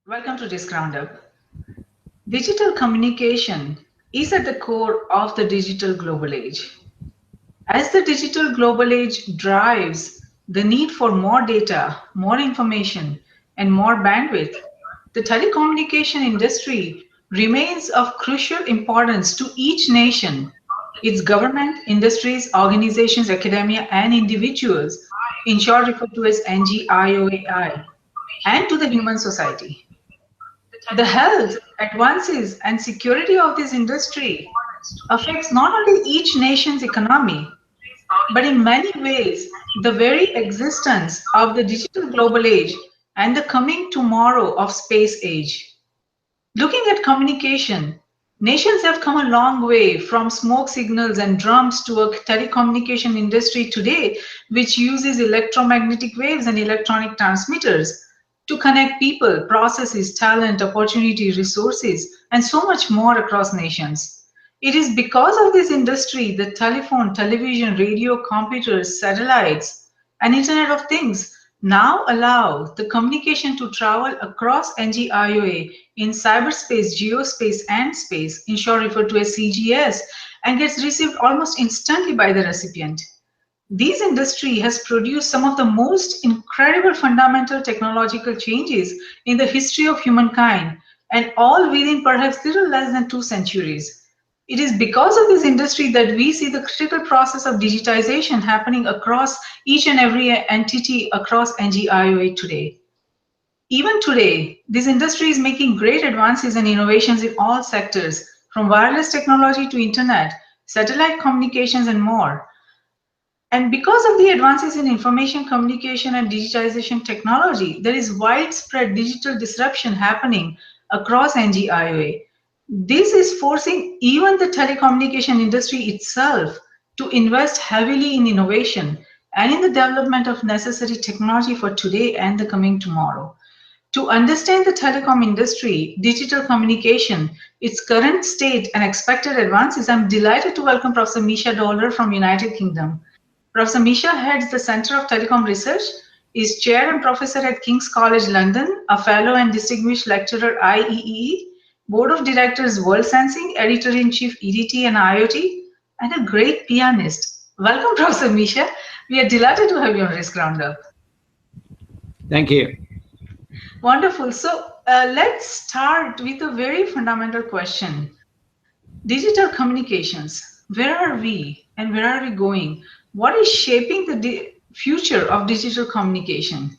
Welcome to this Roundup. Digital communication is at the core of the digital global age. As the digital global age drives the need for more data, more information, and more bandwidth, the telecommunication industry remains of crucial importance to each nation, its government, industries, organizations, academia, and individuals, in short referred to as NGIOAI, and to the human society. The health, advances, and security of this industry affects not only each nation's economy, but in many ways, the very existence of the digital global age and the coming tomorrow of space age. Looking at communication, nations have come a long way from smoke signals and drums to a telecommunication industry today, which uses electromagnetic waves and electronic transmitters to connect people, processes, talent, opportunity, resources, and so much more across nations. It is because of this industry that telephone, television, radio, computers, satellites, and Internet of Things now allow the communication to travel across NGIOA in cyberspace, geospace, and space, in short referred to as CGS, and gets received almost instantly by the recipient. This industry has produced some of the most incredible fundamental technological changes in the history of humankind, and all within perhaps little less than 2 centuries. It is because of this industry that we see the critical process of digitization happening across each and every entity across NGIOA today. Even today, this industry is making great advances and innovations in all sectors, from wireless technology to internet, satellite communications, and more. And because of the advances in information communication and digitization technology, there is widespread digital disruption happening across NGIOA. This is forcing even the telecommunication industry itself to invest heavily in innovation and in the development of necessary technology for today and the coming tomorrow. To understand the telecom industry, digital communication, its current state and expected advances, I'm delighted to welcome Professor Mischa Dohler from United Kingdom. Professor Mischa heads the Center of Telecom Research, is chair and professor at King's College London, a fellow and distinguished lecturer IEEE, board of directors Worldsensing, editor-in-chief EDT and IoT, and a great pianist. Welcome, Professor Mischa. We are delighted to have you on Risk Roundup. Thank you. Wonderful. So let's start with a very fundamental question. Digital communications, where are we and where are we going? What is shaping the future of digital communication?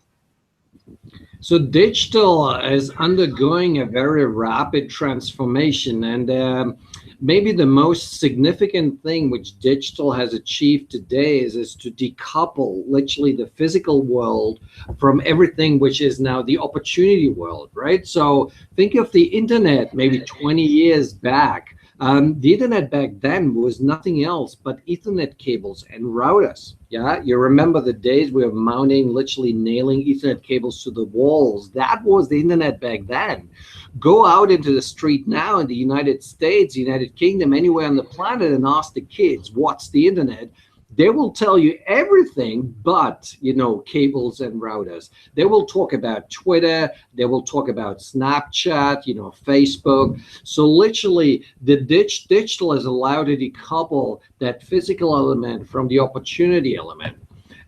So digital is undergoing a very rapid transformation, and maybe the most significant thing which digital has achieved today is to decouple literally the physical world from everything which is now the opportunity world, right? So think of the internet maybe 20 years back. The internet back then was nothing else but Ethernet cables and routers. Yeah, you remember the days we were mounting, literally nailing Ethernet cables to the walls. That was the internet back then. Go out into the street now in the United States, United Kingdom, anywhere on the planet, and ask the kids, what's the internet? They will tell you everything but, cables and routers. They will talk about Twitter. They will talk about Snapchat, Facebook. So literally, the digital is allowed to decouple that physical element from the opportunity element.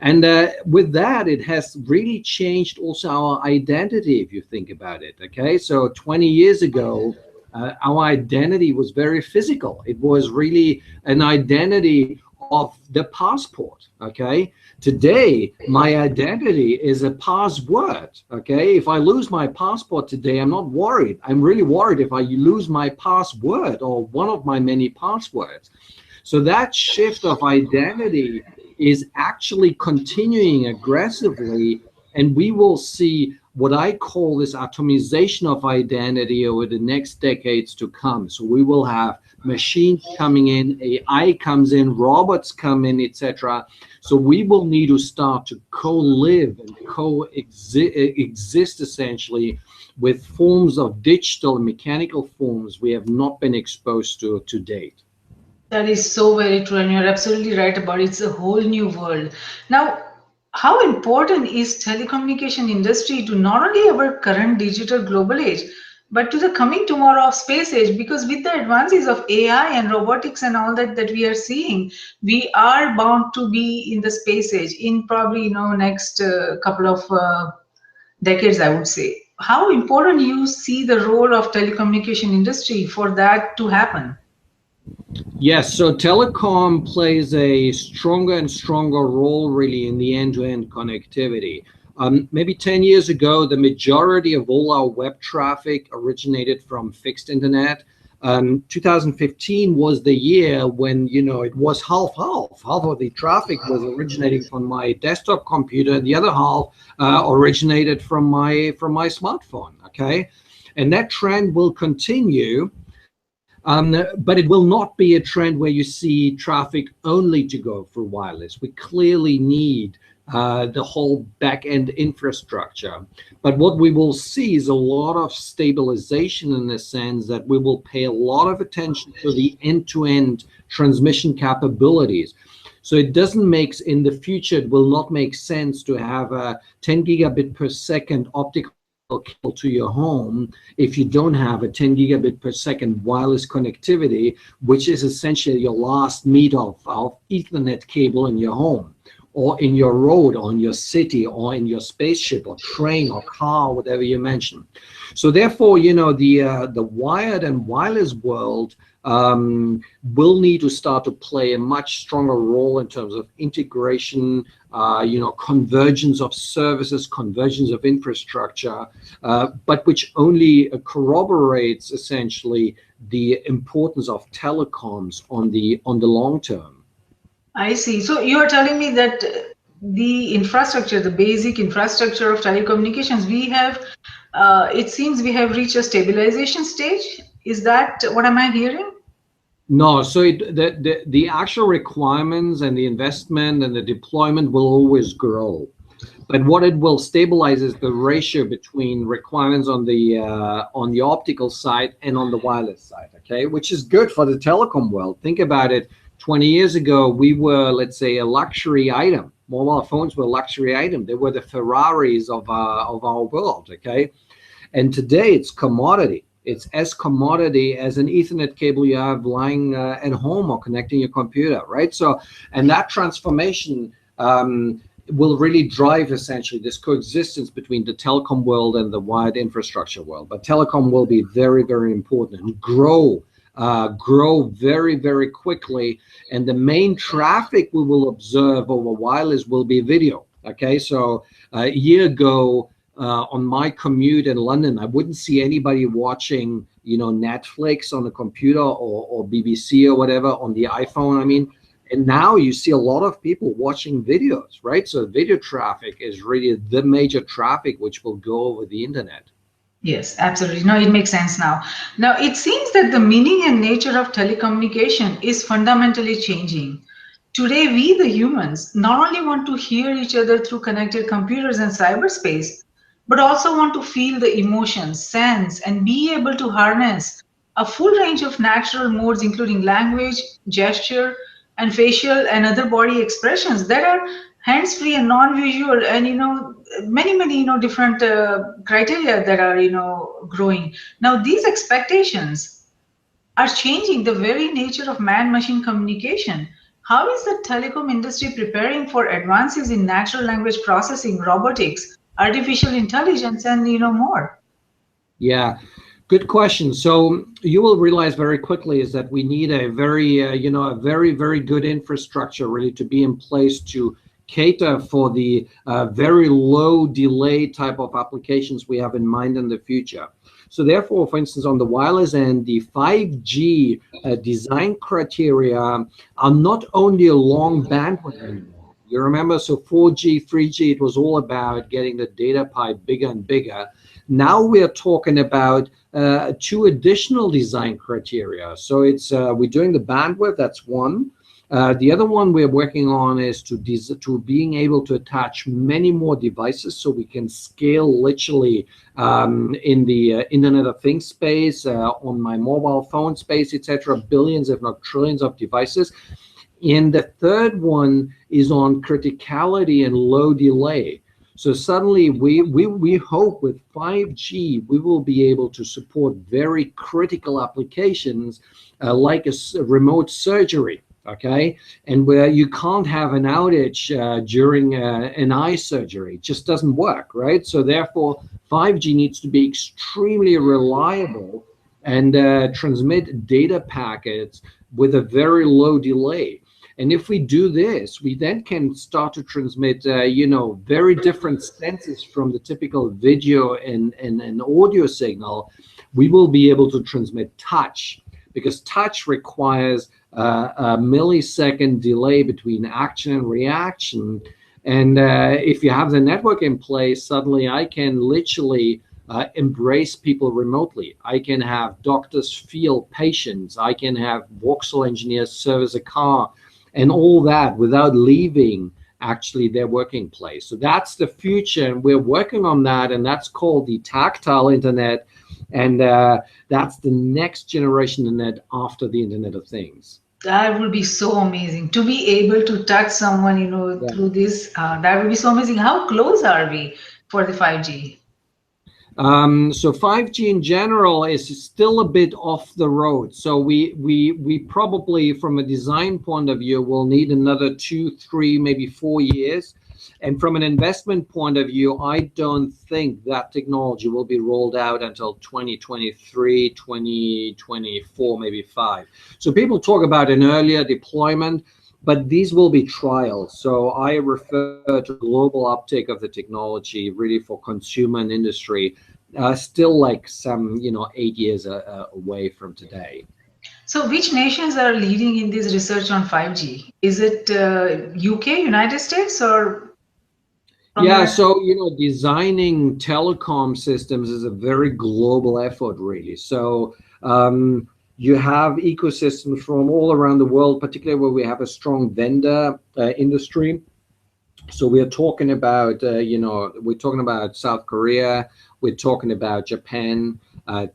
And with that, it has really changed also our identity, if you think about it. Okay, so 20 years ago, our identity was very physical. It was really an identity of the passport. Okay, today my identity is a password. Okay, if I lose my passport today, I'm not worried. I'm really worried if I lose my password or one of my many passwords. So that shift of identity is actually continuing aggressively, and we will see what I call this atomization of identity over the next decades to come. So we will have machines coming in, AI comes in, robots come in, etc. So we will need to start to co-live and coexist essentially with forms of digital and mechanical forms we have not been exposed to date. That is so very true, and you're absolutely right about it. It's a whole new world. Now, how important is telecommunication industry to not only our current digital global age, but to the coming tomorrow of space age? Because with the advances of AI and robotics and all that we are seeing, we are bound to be in the space age in probably next couple of decades, I would say. How important you see the role of telecommunication industry for that to happen? Yes, so telecom plays a stronger and stronger role really in the end-to-end connectivity. Maybe 10 years ago, the majority of all our web traffic originated from fixed internet. 2015 was the year when, it was half-half. Half of the traffic was originating from my desktop computer, and the other half originated from my smartphone, okay? And that trend will continue. But it will not be a trend where you see traffic only to go through wireless. We clearly need the whole back-end infrastructure. But what we will see is a lot of stabilization in the sense that we will pay a lot of attention to the end-to-end transmission capabilities. So it doesn't make, in the future, it will not make sense to have a 10 gigabit per second optical cable to your home if you don't have a 10 gigabit per second wireless connectivity, which is essentially your last meter of Ethernet cable in your home, or in your road, or in your city, or in your spaceship, or train, or car, whatever you mention. So therefore, the wired and wireless world will need to start to play a much stronger role in terms of integration, convergence of services, convergence of infrastructure, but which only corroborates essentially the importance of telecoms on the long term. I see. So you are telling me that the infrastructure, the basic infrastructure of telecommunications, it seems we have reached a stabilization stage. Is that what am I hearing? No, so the actual requirements and the investment and the deployment will always grow. But what it will stabilize is the ratio between requirements on the optical side and on the wireless side, okay? Which is good for the telecom world. Think about it. 20 years ago, we were, let's say, a luxury item. Mobile phones were a luxury item. They were the Ferraris of our world, okay? And today it's commodity. It's as commodity as an Ethernet cable you have lying at home or connecting your computer, right? So, and that transformation will really drive essentially this coexistence between the telecom world and the wired infrastructure world. But telecom will be very, very important and grow very, very quickly. And the main traffic we will observe over wireless will be video. Okay, so a year ago, on my commute in London, I wouldn't see anybody watching, Netflix on the computer or BBC or whatever on the iPhone. I mean, and now you see a lot of people watching videos, right? So video traffic is really the major traffic which will go over the internet. Yes, absolutely. No, it makes sense now. Now, it seems that the meaning and nature of telecommunication is fundamentally changing. Today, we, the humans, not only want to hear each other through connected computers and cyberspace, but also want to feel the emotions, sense, and be able to harness a full range of natural modes, including language, gesture, and facial and other body expressions that are hands-free and non-visual, and many different criteria that are growing. Now, these expectations are changing the very nature of man-machine communication. How is the telecom industry preparing for advances in natural language processing, robotics, artificial intelligence, and more? Yeah, good question. So you will realize very quickly is that we need a very, a very, very good infrastructure really to be in place to cater for the very low delay type of applications we have in mind in the future. So therefore, for instance, on the wireless end, the 5G design criteria are not only a long bandwidth anymore. You remember, so 4G, 3G, it was all about getting the data pipe bigger and bigger. Now we are talking about 2 additional design criteria. So it's we're doing the bandwidth, that's one. The other one we're working on is to being able to attach many more devices so we can scale literally in the Internet of Things space, on my mobile phone space, etc. Billions, if not trillions of devices. And the third one is on criticality and low delay. So suddenly we hope with 5G, we will be able to support very critical applications like a remote surgery, okay? And where you can't have an outage during an eye surgery. It just doesn't work, right? So therefore, 5G needs to be extremely reliable and transmit data packets with a very low delay. And if we do this, we then can start to transmit, very different senses from the typical video and audio signal. We will be able to transmit touch, because touch requires a millisecond delay between action and reaction. And if you have the network in place, suddenly I can literally embrace people remotely. I can have doctors feel patients. I can have voxel engineers service a car and all that without leaving actually their working place. So that's the future, and we're working on that, and that's called the tactile internet, and that's the next generation internet after the Internet of Things. That would be so amazing to be able to touch someone, Yeah. through this. That would be so amazing. How close are we for the 5G? So 5G in general is still a bit off the road. So we probably, from a design point of view, will need another 2, 3, maybe 4 years. And from an investment point of view, I don't think that technology will be rolled out until 2023, 2024, maybe 5. So people talk about an earlier deployment, but these will be trials. So I refer to global uptake of the technology really for consumer and industry, still like some, 8 years away from today. So, which nations are leading in this research on 5G? Is it UK, United States, or from Yeah, where? so designing telecom systems is a very global effort, really. So you have ecosystems from all around the world, particularly where we have a strong vendor industry. So we are talking about, we're talking about South Korea, we're talking about Japan,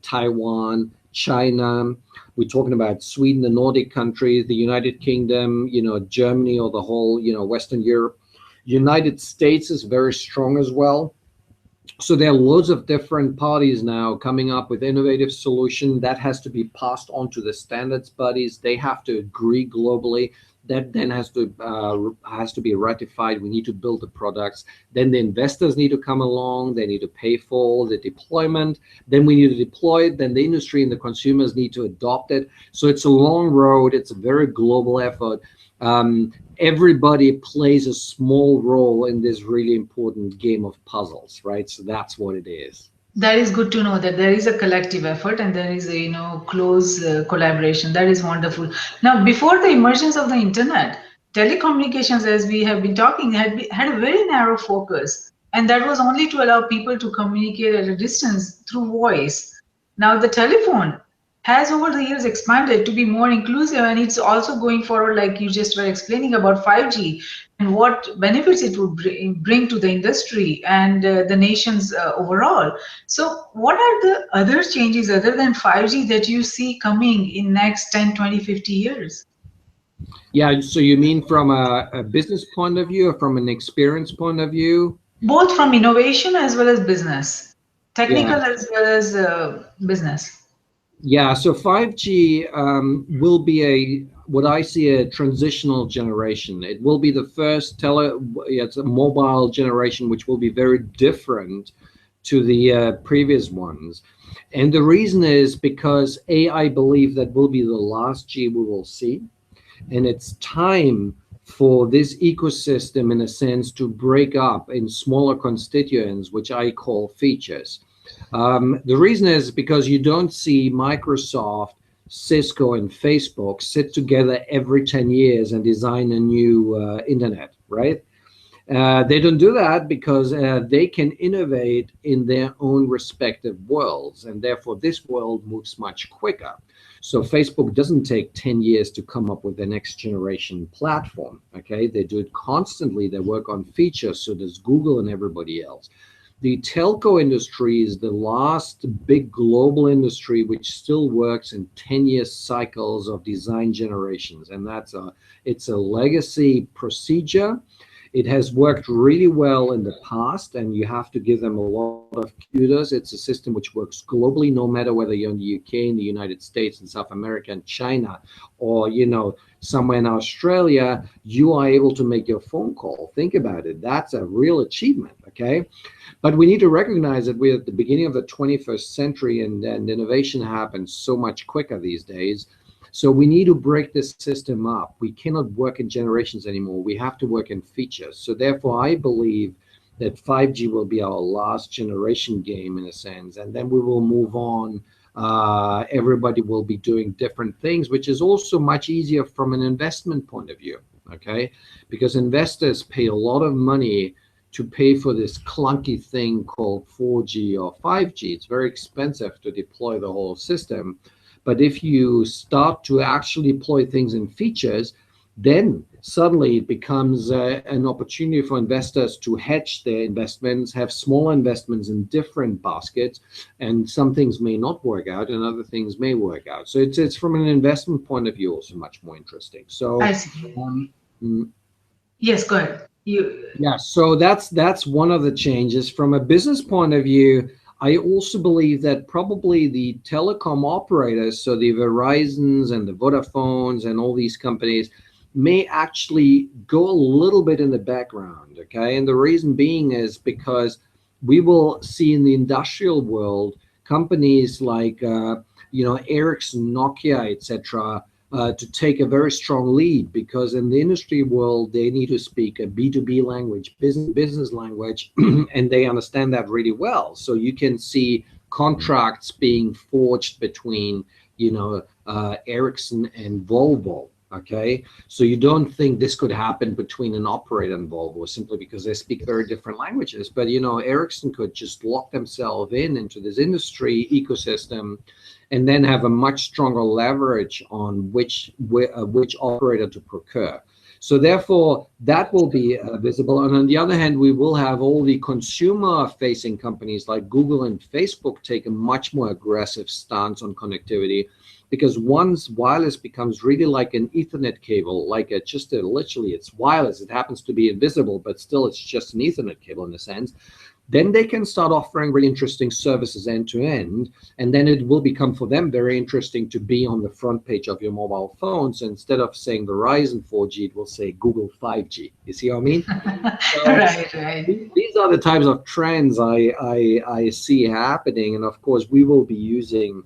Taiwan, China. We're talking about Sweden, the Nordic countries, the United Kingdom, Germany, or the whole, Western Europe. United States is very strong as well. So there are loads of different parties now coming up with innovative solution that has to be passed on to the standards bodies. They have to agree globally. That then has to be ratified. We need to build the products. Then the investors need to come along. They need to pay for the deployment. Then we need to deploy it. Then the industry and the consumers need to adopt it. So it's a long road. It's a very global effort. Everybody plays a small role in this really important game of puzzles, right? So that's what it is. That is good to know that there is a collective effort and there is a close collaboration. That is wonderful. Now, before the emergence of the internet, telecommunications, as we have been talking, had a very narrow focus, and that was only to allow people to communicate at a distance through voice. Now, the telephone has over the years expanded to be more inclusive, and it's also going forward, like you just were explaining about 5G and what benefits it would bring to the industry and the nations overall. So what are the other changes other than 5G that you see coming in next 10, 20, 50 years? Yeah, so you mean from a business point of view or from an experience point of view? Both from innovation as well as business, technical Yeah. as well as business. Yeah, so 5G will be what I see, a transitional generation. It will be the first it's a mobile generation, which will be very different to the previous ones. And the reason is because I believe that will be the last G we will see. And it's time for this ecosystem, in a sense, to break up in smaller constituents, which I call features. The reason is because you don't see Microsoft, Cisco, and Facebook sit together every 10 years and design a new internet, right? They don't do that because they can innovate in their own respective worlds, and therefore this world moves much quicker. So Facebook doesn't take 10 years to come up with the next generation platform, okay? They do it constantly. They work on features, so does Google and everybody else. The telco industry is the last big global industry which still works in 10-year cycles of design generations, and it's a legacy procedure. It has worked really well in the past, and you have to give them a lot of kudos. It's a system which works globally, no matter whether you're in the UK, in the United States, in South America, and China, or somewhere in Australia. You are able to make your phone call. Think about it. That's a real achievement. Okay. But we need to recognize that we're at the beginning of the 21st century, and innovation happens so much quicker these days. So we need to break this system up. We cannot work in generations anymore. We have to work in features. So therefore, I believe that 5G will be our last generation game in a sense, and then we will move on. Everybody will be doing different things, which is also much easier from an investment point of view, okay? Because investors pay a lot of money to pay for this clunky thing called 4G or 5G. It's very expensive to deploy the whole system. But if you start to actually deploy things in features, then suddenly it becomes an opportunity for investors to hedge their investments, have small investments in different baskets, and some things may not work out and other things may work out. So it's from an investment point of view also much more interesting. So I see. Yes, go ahead. Yeah, so that's one of the changes. From a business point of view, I also believe that probably the telecom operators, so the Verizons and the Vodafones and all these companies, may actually go a little bit in the background, okay? And the reason being is because we will see in the industrial world companies like Ericsson, Nokia, etc., to take a very strong lead, because in the industry world they need to speak a B2B language, business language, and they understand that really well. So you can see contracts being forged between Ericsson and Volvo. Okay, so you don't think this could happen between an operator and Volvo simply because they speak very different languages. But Ericsson could just lock themselves into this industry ecosystem and then have a much stronger leverage on which operator to procure. So therefore, that will be visible. And on the other hand, we will have all the consumer-facing companies like Google and Facebook take a much more aggressive stance on connectivity, because once wireless becomes really like an Ethernet cable, literally it's wireless, it happens to be invisible, but still it's just an Ethernet cable in a sense, then they can start offering really interesting services end to end. And then it will become for them very interesting to be on the front page of your mobile phone. So instead of saying Verizon 4G, it will say Google 5G. You see what I mean? Right. These are the types of trends I see happening. And of course, we will be using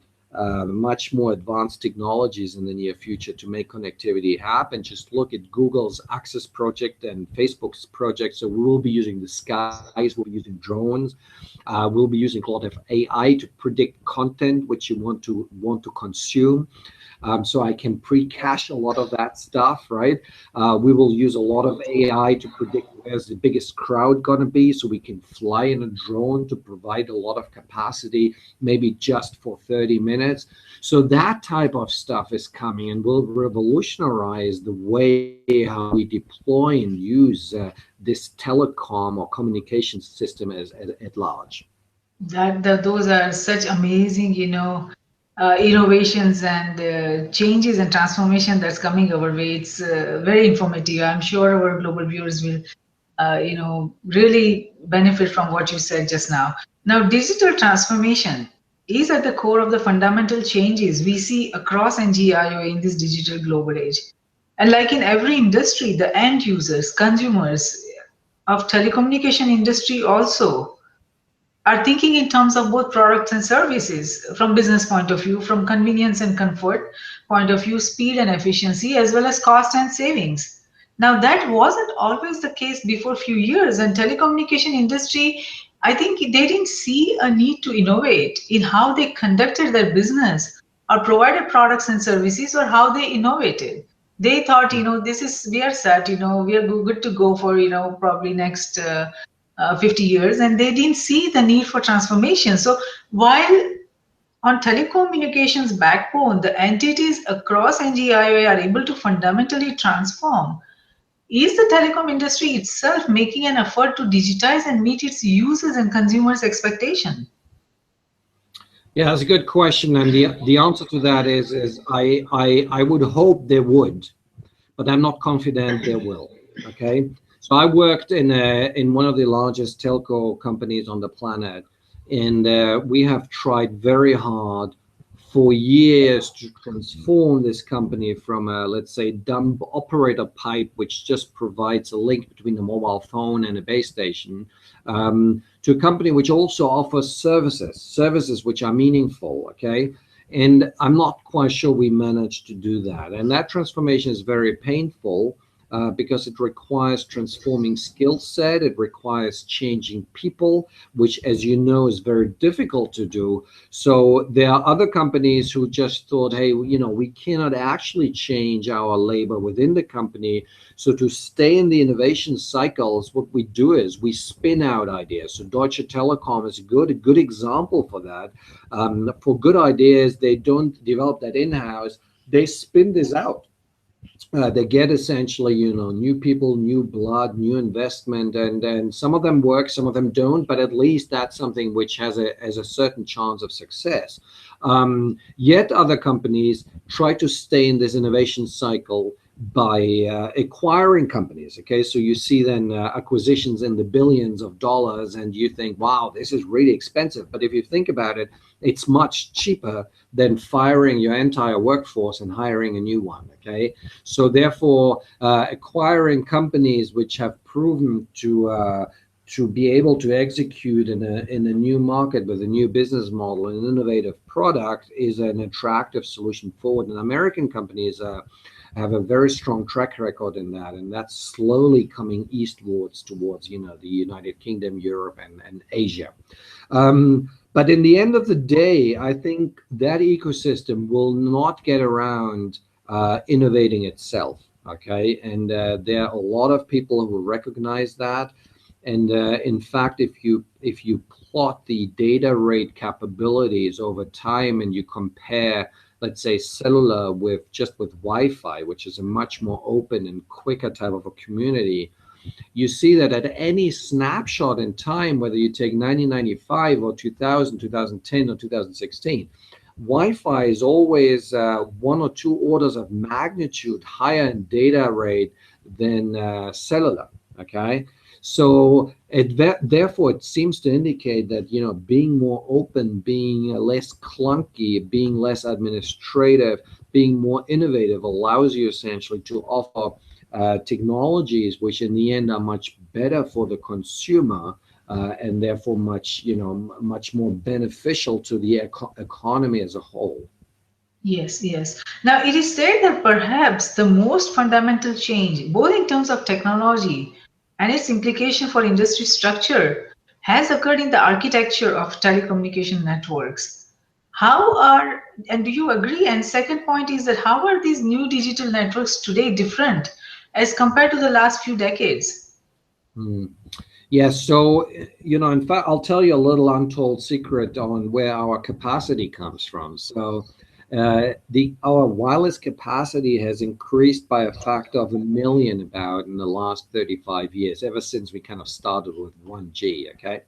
much more advanced technologies in the near future to make connectivity happen. Just look at Google's Access project and Facebook's project. So we will be using the skies, we'll be using drones, we'll be using a lot of AI to predict content which you want to consume. So I can pre-cache a lot of that stuff, right? We will use a lot of AI to predict where's the biggest crowd going to be, so we can fly in a drone to provide a lot of capacity, maybe just for 30 minutes. So that type of stuff is coming and will revolutionize the way how we deploy and use this telecom or communication system at large. Those are such amazing, innovations and changes and transformation that's coming our way. It's very informative. I'm sure our global viewers will, really benefit from what you said just now. Now, digital transformation is at the core of the fundamental changes we see across NGIOA in this digital global age. And like in every industry, the end users, consumers of telecommunication industry also are thinking in terms of both products and services, from business point of view, from convenience and comfort point of view, speed and efficiency, as well as cost and savings. Now that wasn't always the case before a few years, and telecommunication industry, I think they didn't see a need to innovate in how they conducted their business or provided products and services, or how they innovated. They thought, we are set, we are good to go for, probably next 50 years, and they didn't see the need for transformation. So while on telecommunications backbone, the entities across NGIOA are able to fundamentally transform, Is the telecom industry itself making an effort to digitize and meet its users and consumers' expectation? Yeah, that's a good question, and the answer to that is I would hope they would, but I'm not confident they will. Okay, so I worked in one of the largest telco companies on the planet, and we have tried very hard for years to transform this company from a, let's say, dumb operator pipe, which just provides a link between the mobile phone and a base station, to a company which also offers services which are meaningful. Okay, and I'm not quite sure we managed to do that. And that transformation is very painful because it requires transforming skill set. It requires changing people, which, as you know, is very difficult to do. So there are other companies who just thought, hey, we cannot actually change our labor within the company. So to stay in the innovation cycles, what we do is we spin out ideas. So Deutsche Telekom is a good example for that. For good ideas, they don't develop that in-house. They spin this out. They get essentially, new people, new blood, new investment, and some of them work, some of them don't, but at least that's something which has a certain chance of success. Yet other companies try to stay in this innovation cycle by acquiring companies. Okay, so you see then acquisitions in the billions of dollars, and you think, wow, this is really expensive. But if you think about it, it's much cheaper than firing your entire workforce and hiring a new one. Okay, so therefore, acquiring companies which have proven to be able to execute in a new market with a new business model, an innovative product, is an attractive solution forward. And American companies have a very strong track record in that, and that's slowly coming eastwards towards the United Kingdom, Europe, and Asia. But in the end of the day, I think that ecosystem will not get around innovating itself. Okay, and there are a lot of people who recognize that. And in fact, if you plot the data rate capabilities over time and you compare, let's say, cellular with Wi-Fi, which is a much more open and quicker type of a community, you see that at any snapshot in time, whether you take 1995 or 2000, 2010 or 2016, Wi-Fi is always one or two orders of magnitude higher in data rate than cellular. Okay, so therefore it seems to indicate that being more open, being less clunky, being less administrative, being more innovative allows you essentially to offer technologies which in the end are much better for the consumer and therefore much more beneficial to the economy as a whole. Yes, yes. Now, it is said that perhaps the most fundamental change, both in terms of technology and its implication for industry structure, has occurred in the architecture of telecommunication networks. And do you agree? And second point is that how are these new digital networks today different as compared to the last few decades? Hmm. Yes, so in fact, I'll tell you a little untold secret on where our capacity comes from. So our wireless capacity has increased by a factor of 1 million about in the last 35 years, ever since we kind of started with 1G. Okay,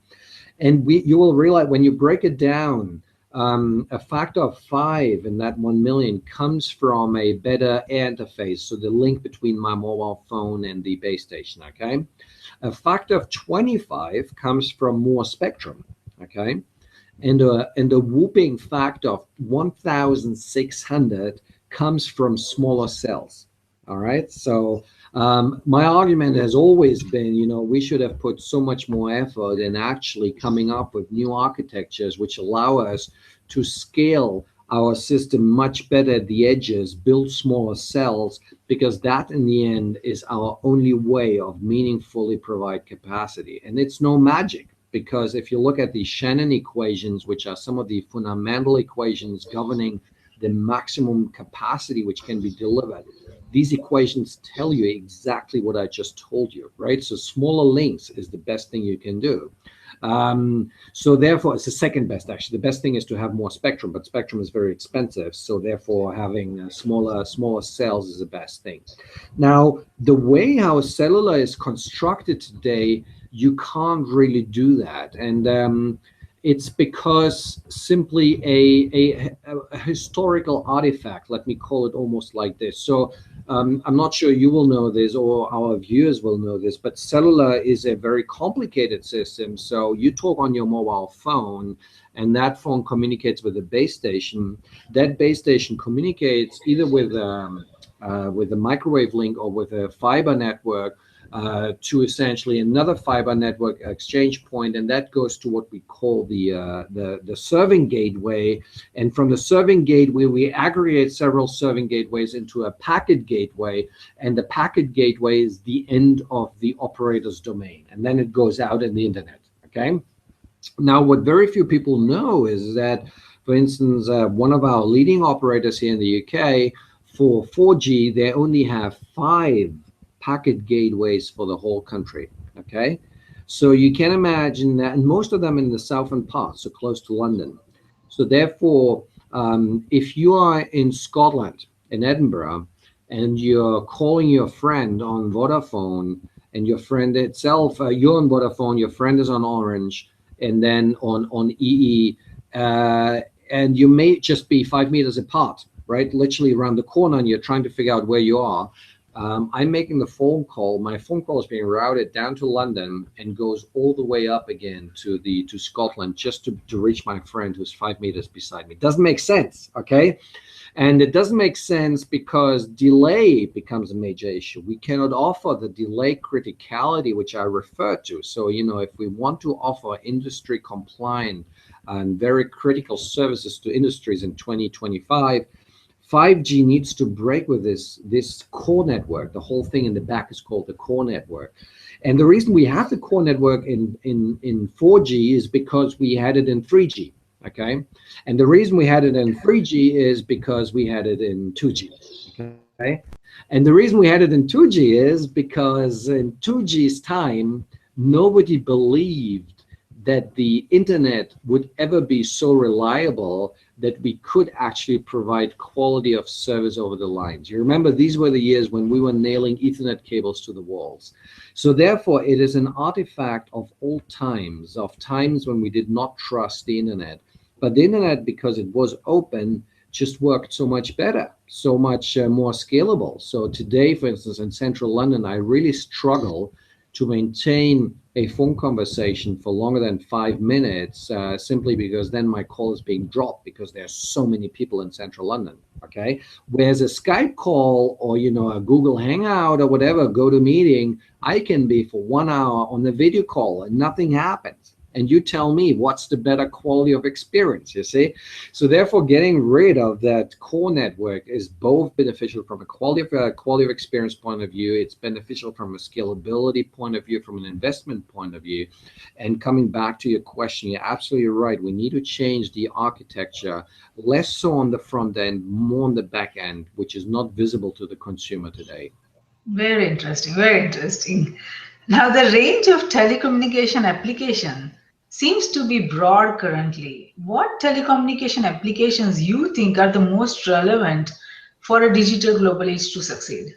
and you will realize when you break it down, a factor of 5 in that 1 million comes from a better air interface, so the link between my mobile phone and the base station. Okay, a factor of 25 comes from more spectrum. Okay, and a whooping factor of 1,600 comes from smaller cells. All right, so my argument has always been, we should have put so much more effort in actually coming up with new architectures which allow us to scale our system much better at the edges, build smaller cells, because that in the end is our only way of meaningfully provide capacity. And it's no magic, because if you look at the Shannon equations, which are some of the fundamental equations governing the maximum capacity which can be delivered, these equations tell you exactly what I just told you, right? So smaller links is the best thing you can do. So therefore, it's the second best, actually. The best thing is to have more spectrum, but spectrum is very expensive. So therefore, having smaller cells is the best thing. Now, the way how cellular is constructed today, you can't really do that. And it's because simply a historical artifact, let me call it almost like this. So I'm not sure you will know this or our viewers will know this, but cellular is a very complicated system. So you talk on your mobile phone, and that phone communicates with a base station. That base station communicates either with a microwave link or with a fiber network to essentially another fiber network exchange point, and that goes to what we call the serving gateway. And from the serving gateway, we aggregate several serving gateways into a packet gateway, and the packet gateway is the end of the operator's domain, and then it goes out in the internet. Okay. Now, what very few people know is that, for instance, one of our leading operators here in the UK, for 4G, they only have 5 packet gateways for the whole country. Okay, so you can imagine that, and most of them in the southern part, so close to London. So therefore, if you are in Scotland, in Edinburgh, and you're calling your friend on Vodafone, and your friend itself, you're on Vodafone, your friend is on Orange, and then on EE, and you may just be 5 meters apart, right? Literally around the corner, and you're trying to figure out where you are. I'm making the phone call. My phone call is being routed down to London and goes all the way up again to Scotland just to reach my friend who's 5 meters beside me. Doesn't make sense, okay? And it doesn't make sense because delay becomes a major issue. We cannot offer the delay criticality, which I referred to. So, you know, if we want to offer industry compliant and very critical services to industries in 2025, 5G needs to break with this core network. The whole thing in the back is called the core network. And the reason we have the core network in 4G is because we had it in 3G. Okay, and the reason we had it in 3G is because we had it in 2G. Okay, and the reason we had it in 2G is because in 2G's time, nobody believed that the internet would ever be so reliable that we could actually provide quality of service over the lines. You remember, these were the years when we were nailing Ethernet cables to the walls. So therefore, it is an artifact of old times, of times when we did not trust the internet. But the internet, because it was open, just worked so much better, so much more scalable. So today, for instance, in central London, I really struggle to maintain a phone conversation for longer than 5 minutes, simply because then my call is being dropped because there's so many people in central London. Okay, whereas a Skype call or, you know, a Google Hangout or whatever, GoToMeeting, I can be for 1 hour on the video call and nothing happens. And you tell me what's the better quality of experience, you see? So therefore, getting rid of that core network is both beneficial from a quality of experience point of view. It's beneficial from a scalability point of view, from an investment point of view. And coming back to your question, you're absolutely right. We need to change the architecture, less so on the front end, more on the back end, which is not visible to the consumer today. Very interesting, very interesting. Now, the range of telecommunication application seems to be broad currently. What telecommunication applications you think are the most relevant for a digital global age to succeed?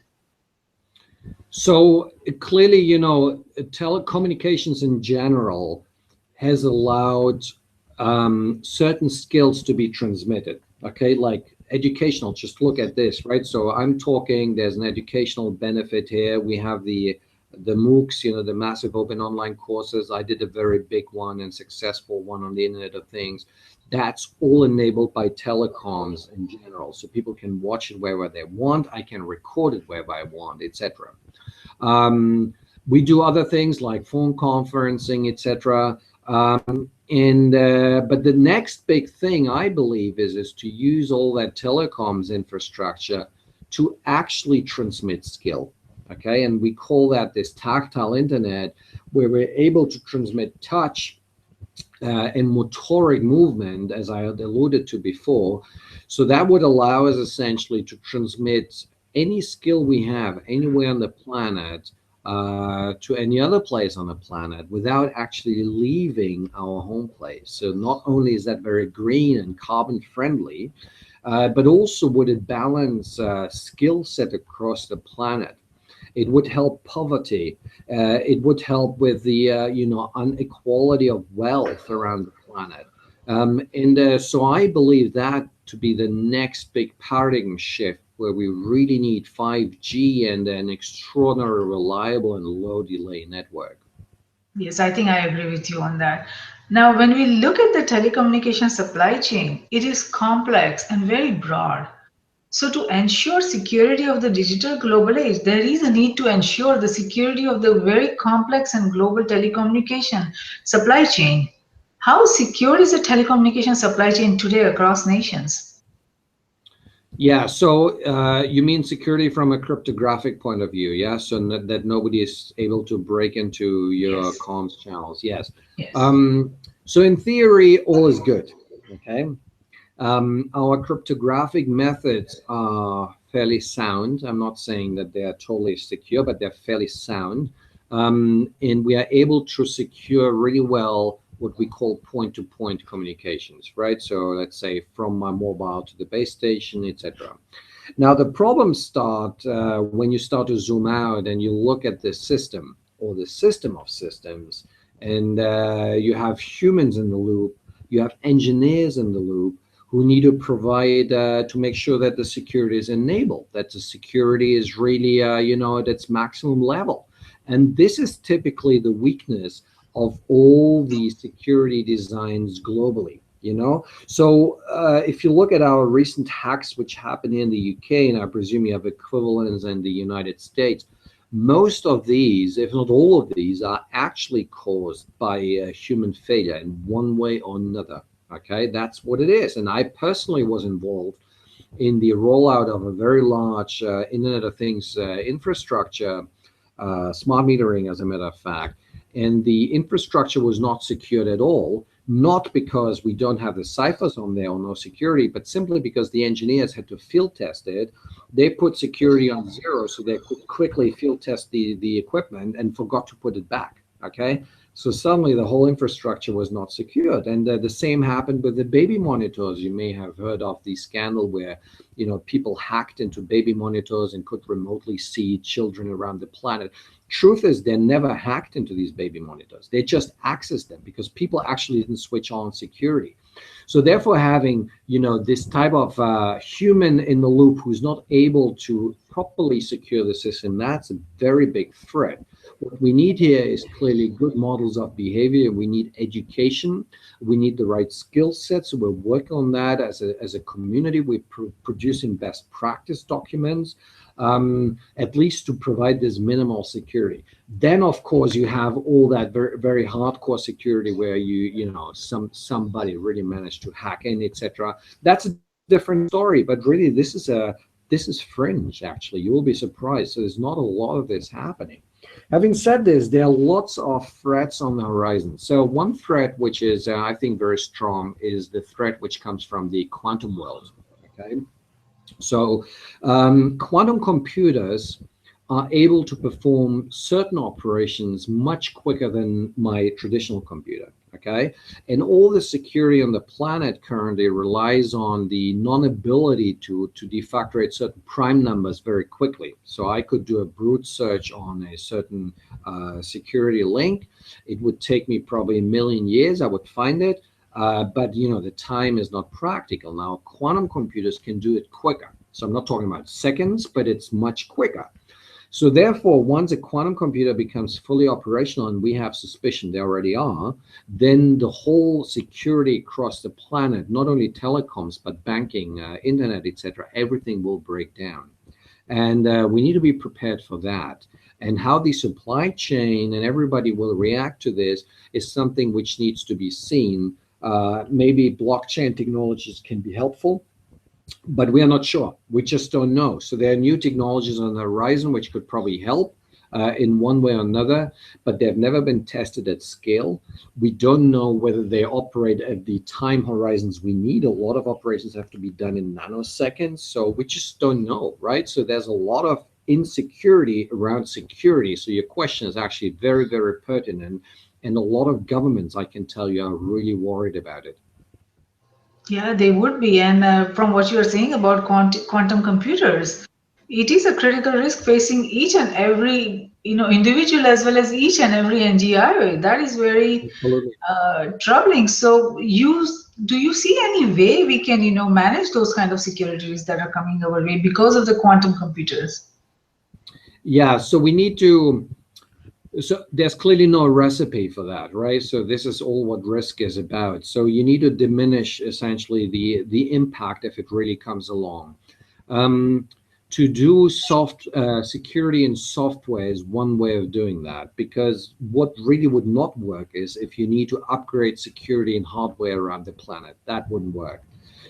So clearly, you know, telecommunications in general has allowed certain skills to be transmitted. Okay, like educational. Just look at this, right? So I'm talking. There's an educational benefit here. We have the MOOCs, you know, the massive open online courses. I did a very big one and successful one on the Internet of Things. That's all enabled by telecoms in general. So people can watch it wherever they want. I can record it wherever I want, etc. We do other things like phone conferencing, etc. But the next big thing, I believe, is to use all that telecoms infrastructure to actually transmit skill. Okay, and we call that this tactile internet, where we're able to transmit touch and motoric movement, as I had alluded to before. So that would allow us essentially to transmit any skill we have anywhere on the planet to any other place on the planet without actually leaving our home place. So not only is that very green and carbon friendly, but also would it balance skill set across the planet. It would help poverty. It would help with the inequality of wealth around the planet. And so I believe that to be the next big paradigm shift where we really need 5G and an extraordinary reliable and low delay network. Yes, I think I agree with you on that. Now, when we look at the telecommunication supply chain, it is complex and very broad. So, to ensure security of the digital global age, there is a need to ensure the security of the very complex and global telecommunication supply chain. How secure is the telecommunication supply chain today across nations? Yeah, so you mean security from a cryptographic point of view, yes? So that nobody is able to break into your Yes, comms channels, yes. yes. So in theory, all is good, okay? Our cryptographic methods are fairly sound. I'm not saying that they are totally secure, but they're fairly sound. And we are able to secure really well what we call point-to-point communications, right? So let's say from my mobile to the base station, etc. Now the problems start when you start to zoom out and you look at the system or the system of systems, and you have humans in the loop, you have engineers in the loop who need to provide to make sure that the security is enabled, that the security is really at its maximum level. And this is typically the weakness of all the security designs globally. So if you look at our recent hacks which happened in the UK, and I presume you have equivalents in the United States, most of these, if not all of these, are actually caused by human failure in one way or another. Okay, that's what it is. And I personally was involved in the rollout of a very large Internet of Things infrastructure, smart metering, as a matter of fact. And the infrastructure was not secured at all, not because we don't have the ciphers on there or no security, but simply because the engineers had to field test it. They put security on zero so they could quickly field test the equipment and forgot to put it back. Okay. So suddenly the whole infrastructure was not secured. And the same happened with the baby monitors. You may have heard of the scandal where, people hacked into baby monitors and could remotely see children around the planet. Truth is, they never hacked into these baby monitors. They just accessed them because people actually didn't switch on security. So therefore, having this type of human in the loop who's not able to properly secure the system, that's a very big threat. What we need here is clearly good models of behavior. We need education. We need the right skill sets. So we're working on that as a community. We're producing best practice documents, at least to provide this minimal security. Then, of course, you have all that very, very hardcore security where somebody really managed to hack in, etc. That's a different story. But really, this is fringe. Actually, you will be surprised. So there's not a lot of this happening. Having said this, there are lots of threats on the horizon. So one threat, which is, I think, very strong, is the threat which comes from the quantum world. Okay, so quantum computers are able to perform certain operations much quicker than my traditional computer. Okay, and all the security on the planet currently relies on the non-ability to defactorate certain prime numbers very quickly. So I could do a brute search on a certain security link. It would take me probably a million years. I would find it. But the time is not practical. Now, quantum computers can do it quicker. So I'm not talking about seconds, but it's much quicker. So therefore, once a quantum computer becomes fully operational, and we have suspicion they already are, then the whole security across the planet, not only telecoms, but banking, internet, etc., everything will break down. And we need to be prepared for that. And how the supply chain and everybody will react to this is something which needs to be seen. Maybe blockchain technologies can be helpful, but we are not sure. We just don't know. So there are new technologies on the horizon which could probably help in one way or another, but they've never been tested at scale. We don't know whether they operate at the time horizons we need. A lot of operations have to be done in nanoseconds, so we just don't know, right? So there's a lot of insecurity around security. So your question is actually very, very pertinent. And a lot of governments, I can tell you, are really worried about it. Yeah, they would be. And from what you are saying about quantum computers, it is a critical risk facing each and every, individual as well as each and every NGI. That is very Absolutely. troubling. So, do you see any way we can, manage those kind of security risks that are coming our way because of the quantum computers? Yeah, so we need to, so there's clearly no recipe for that, right? So this is all what risk is about. So you need to diminish essentially the impact if it really comes along. Um, to do soft security in software is one way of doing that, because what really would not work is if you need to upgrade security in hardware around the planet. That wouldn't work.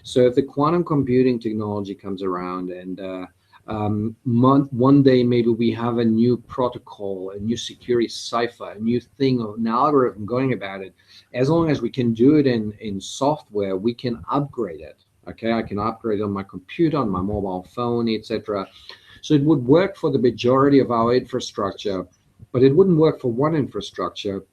So if the quantum computing technology comes around and one day maybe we have a new protocol, a new security cipher, a new thing, or an algorithm going about it, as long as we can do it in software, we can upgrade it. Okay, I can upgrade on my computer, on my mobile phone, etc. So it would work for the majority of our infrastructure, but it wouldn't work for one infrastructure,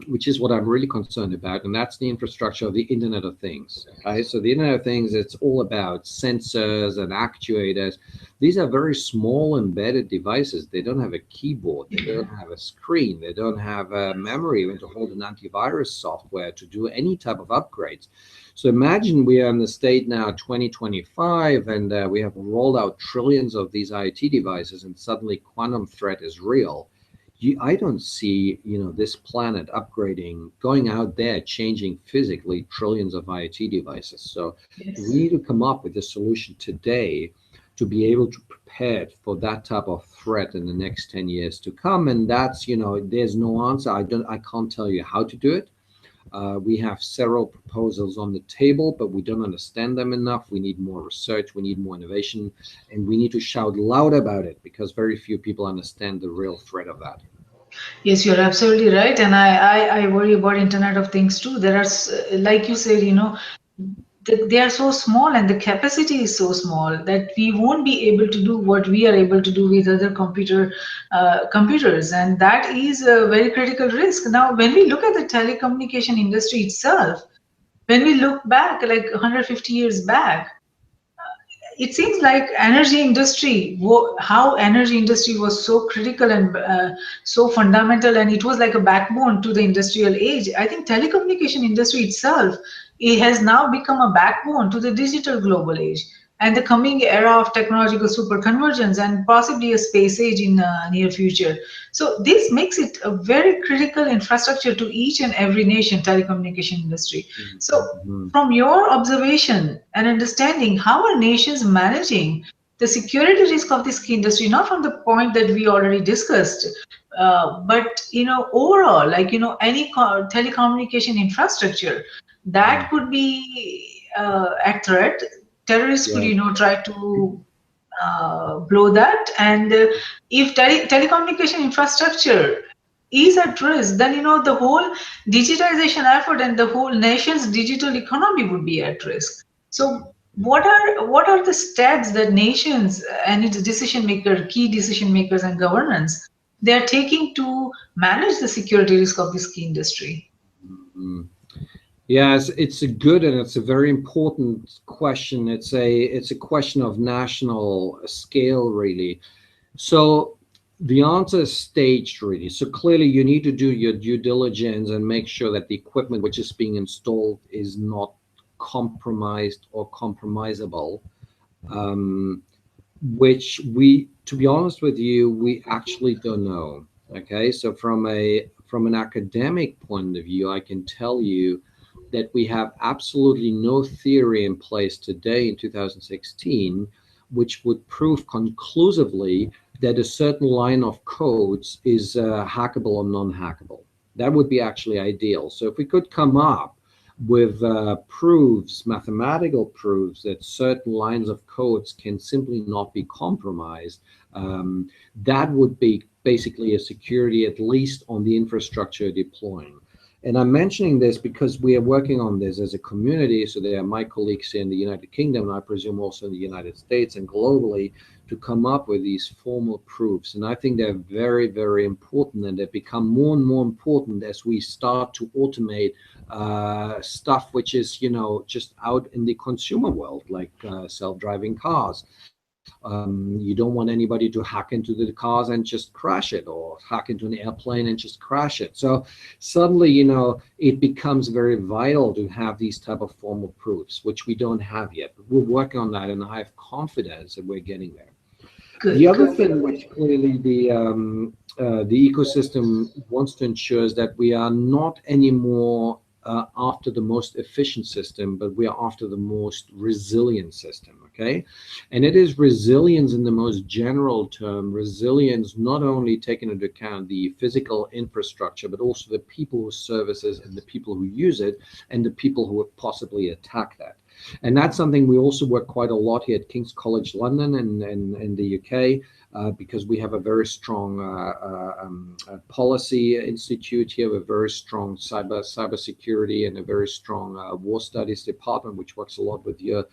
which is what I'm really concerned about, and that's the infrastructure of the Internet of Things. Okay, so the Internet of Things, it's all about sensors and actuators. These are very small embedded devices. They don't have a keyboard, they don't have a screen, they don't have a memory even to hold an antivirus software to do any type of upgrades. So imagine we are in the state now 2025, and we have rolled out trillions of these IoT devices, and suddenly quantum threat is real. I don't see, this planet upgrading, going out there, changing physically trillions of IoT devices. So we Yes. need to come up with a solution today to be able to prepare for that type of threat in the next 10 years to come. And that's, there's no answer. I can't tell you how to do it. We have several proposals on the table, but we don't understand them enough. We need more research, we need more innovation, and we need to shout loud about it because very few people understand the real threat of that. Yes, you're absolutely right. And I worry about Internet of Things too. There are, like you said, they are so small and the capacity is so small that we won't be able to do what we are able to do with other computers. And that is a very critical risk. Now, when we look at the telecommunication industry itself, when we look back like 150 years back, it seems like energy industry, how energy industry was so critical and so fundamental, and it was like a backbone to the industrial age. I think telecommunication industry itself, it has now become a backbone to the digital global age and the coming era of technological superconvergence and possibly a space age in near future. So this makes it a very critical infrastructure to each and every nation, telecommunication industry. So Mhm. from your observation and understanding, how are nations managing the security risk of this key industry? Not from the point that we already discussed, but overall, like any telecommunication infrastructure that Mhm. could be at threat. Terrorists could Yeah. try to blow that, and if telecommunication infrastructure is at risk, then the whole digitization effort and the whole nation's digital economy would be at risk. So what are the steps that nations and its decision maker, key decision makers and governance, they are taking to manage the security risk of this key industry? Mhm. Yes, it's a good and it's a very important question. It's a question of national scale, really. So the answer is staged, really. So clearly, you need to do your due diligence and make sure that the equipment which is being installed is not compromised or compromisable. Um, which we, to be honest with you, we actually don't know. Okay, so from an academic point of view, I can tell you that we have absolutely no theory in place today in 2016 which would prove conclusively that a certain line of codes is hackable or non-hackable. That would be actually ideal. So if we could come up with proofs, mathematical proofs that certain lines of codes can simply not be compromised, that would be basically a security, at least on the infrastructure deploying. And I'm mentioning this because we are working on this as a community. So there are my colleagues in the United Kingdom, and I presume also in the United States and globally, to come up with these formal proofs. And I think they're very, very important, and they become more and more important as we start to automate stuff which is, just out in the consumer world, like self-driving cars. You don't want anybody to hack into the cars and just crash it, or hack into an airplane and just crash it. So suddenly, it becomes very vital to have these type of formal proofs, which we don't have yet. But we're working on that, and I have confidence that we're getting there. Good, The other good. thing which clearly the ecosystem wants to ensure is that we are not anymore after the most efficient system, but we are after the most resilient system, okay? And it is resilience in the most general term, resilience not only taking into account the physical infrastructure, but also the people who services and the people who use it and the people who would possibly attack that. And that's something we also work quite a lot here at King's College London and the UK, because we have a very strong policy institute here, with very strong cybersecurity and a very strong war studies department, which works a lot with your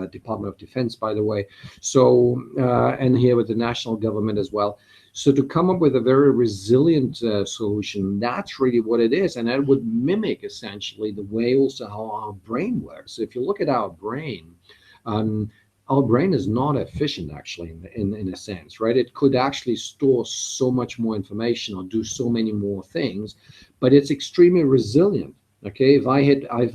Department of Defense, by the way. So, and here with the national government as well. So to come up with a very resilient solution, that's really what it is. And that would mimic essentially the way also how our brain works. So if you look at our brain is not efficient actually in a sense, right? It could actually store so much more information or do so many more things, but it's extremely resilient. Okay, if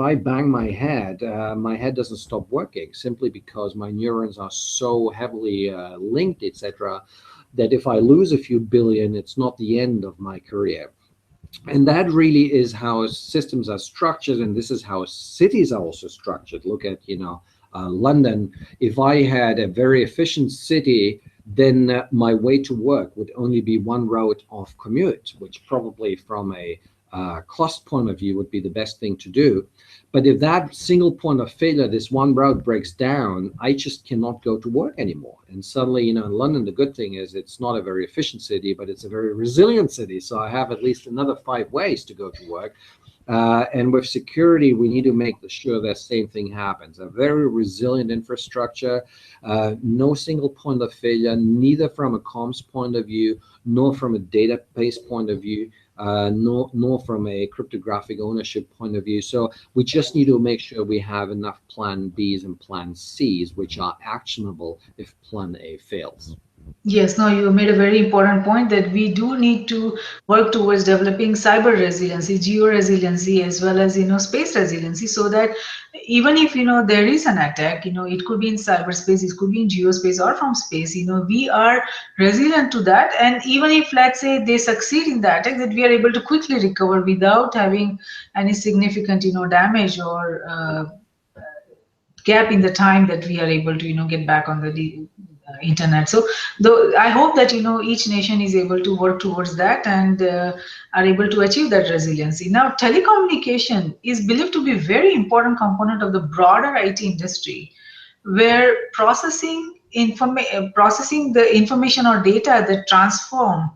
I bang my head doesn't stop working, simply because my neurons are so heavily linked, etc., that if I lose a few billion, it's not the end of my career. And that really is how systems are structured, and this is how cities are also structured. Look at, London. If I had a very efficient city, then my way to work would only be one route of commute, which probably from a cost point of view would be the best thing to do. But if that single point of failure, this one route breaks down, I just cannot go to work anymore. And suddenly, in London, the good thing is it's not a very efficient city, but it's a very resilient city. So I have at least another 5 ways to go to work. And with security, we need to make sure that same thing happens. A very resilient infrastructure, no single point of failure, neither from a comms point of view, nor from a database point of view, nor from a cryptographic ownership point of view. So we just need to make sure we have enough plan Bs and plan Cs, which are actionable if plan A fails. Yes, no, you made a very important point that we do need to work towards developing cyber resiliency, geo resiliency, as well as, space resiliency, so that even if, there is an attack, it could be in cyberspace, it could be in geospace or from space, we are resilient to that. And even if, let's say, they succeed in the attack, that we are able to quickly recover without having any significant, damage or gap in the time that we are able to get back on the internet. So though I hope that each nation is able to work towards that and are able to achieve that resiliency. Now, telecommunication is believed to be a very important component of the broader IT industry, where processing the information or data that transform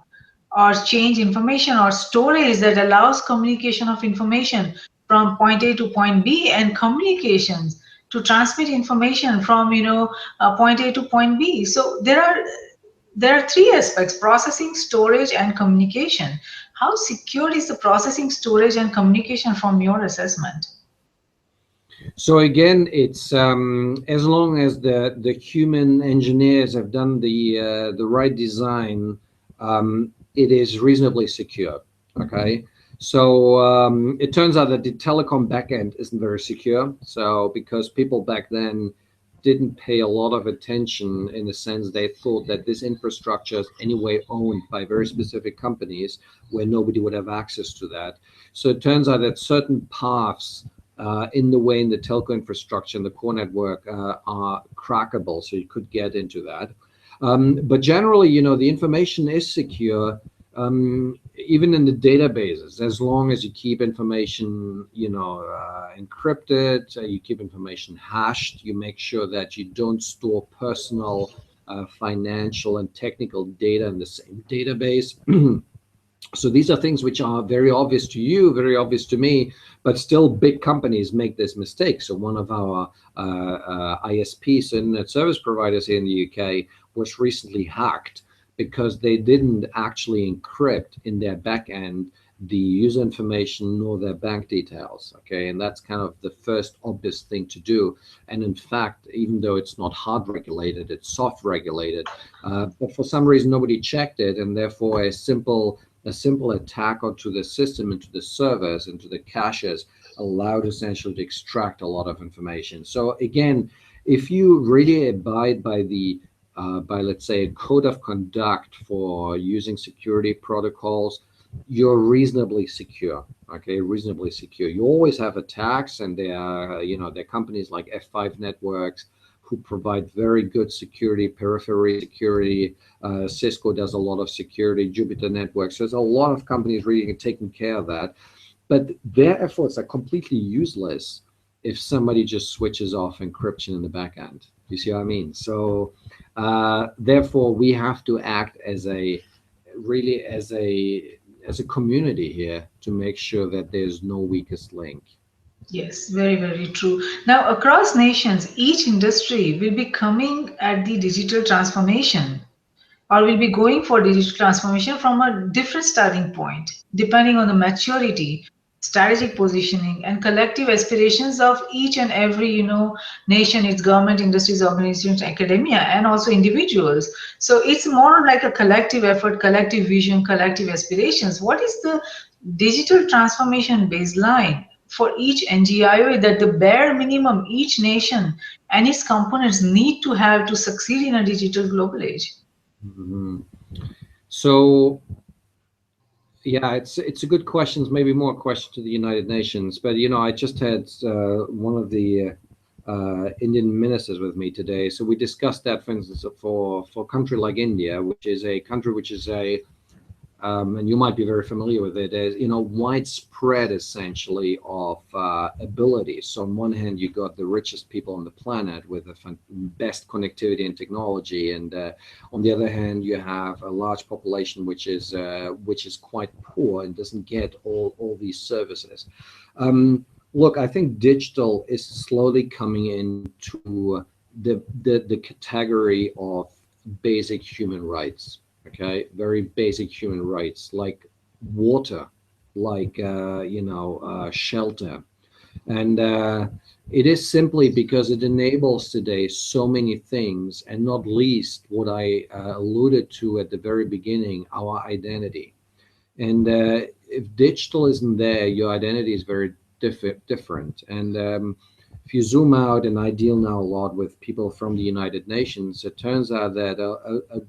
or change information, or storage that allows communication of information from point A to point B, and communications to transmit information from point A to point B. So there are 3 aspects: processing, storage, and communication. How secure is the processing, storage, and communication from your assessment? So again, it's as long as the human engineers have done the right design, it is reasonably secure. Okay, so it turns out that the telecom backend isn't very secure. So because people back then didn't pay a lot of attention, in the sense they thought that this infrastructure is anyway owned by very specific companies where nobody would have access to that. So it turns out that certain paths in the telco infrastructure and the core network are crackable, so you could get into that. But generally, the information is secure, even in the databases, as long as you keep information, encrypted, you keep information hashed, you make sure that you don't store personal, financial, and technical data in the same database. So these are things which are very obvious to you, very obvious to me, but still big companies make this mistake. So one of our ISPs, internet service providers here in the UK, was recently hacked because they didn't actually encrypt in their back end the user information nor their bank details. Okay, and that's kind of the first obvious thing to do. And in fact, even though it's not hard regulated, it's soft regulated, but for some reason nobody checked it, and therefore a simple attack onto the system, into the servers, into the caches, allowed essentially to extract a lot of information. So again, if you really abide by by, let's say, a code of conduct for using security protocols, you're reasonably secure. Okay, reasonably secure. You always have attacks, and there are, there are companies like F5 Networks who provide very good security, periphery security. Cisco does a lot of security, Jupiter Networks. There's a lot of companies really taking care of that. But their efforts are completely useless if somebody just switches off encryption in the back end. You see what I mean? So therefore, we have to act as a community here to make sure that there's no weakest link. Yes, very, very true. Now, across nations, each industry will be coming at the digital transformation, or will be going for digital transformation from a different starting point, depending on the maturity, strategic positioning, and collective aspirations of each and every, nation, its government, industries, organizations, academia, and also individuals. So it's more like a collective effort, collective vision, collective aspirations. What is the digital transformation baseline for each NGIO that the bare minimum each nation and its components need to have to succeed in a digital global age? Mhm. So yeah, it's a good question. Maybe more a question to the United Nations, but I just had one of the Indian ministers with me today. So we discussed that, for instance, for a country like India, which is a country which is and you might be very familiar with it, as widespread essentially of abilities. So on one hand, you got the richest people on the planet with the best connectivity and technology, and on the other hand, you have a large population which is quite poor and doesn't get all these services. Look, I think digital is slowly coming into the category of basic human rights. Okay, very basic human rights like water, like shelter, and it is simply because it enables today so many things, and not least what I alluded to at the very beginning, our identity. And if digital isn't there, your identity is very different. And if you zoom out, and I deal now a lot with people from the United Nations, it turns out that a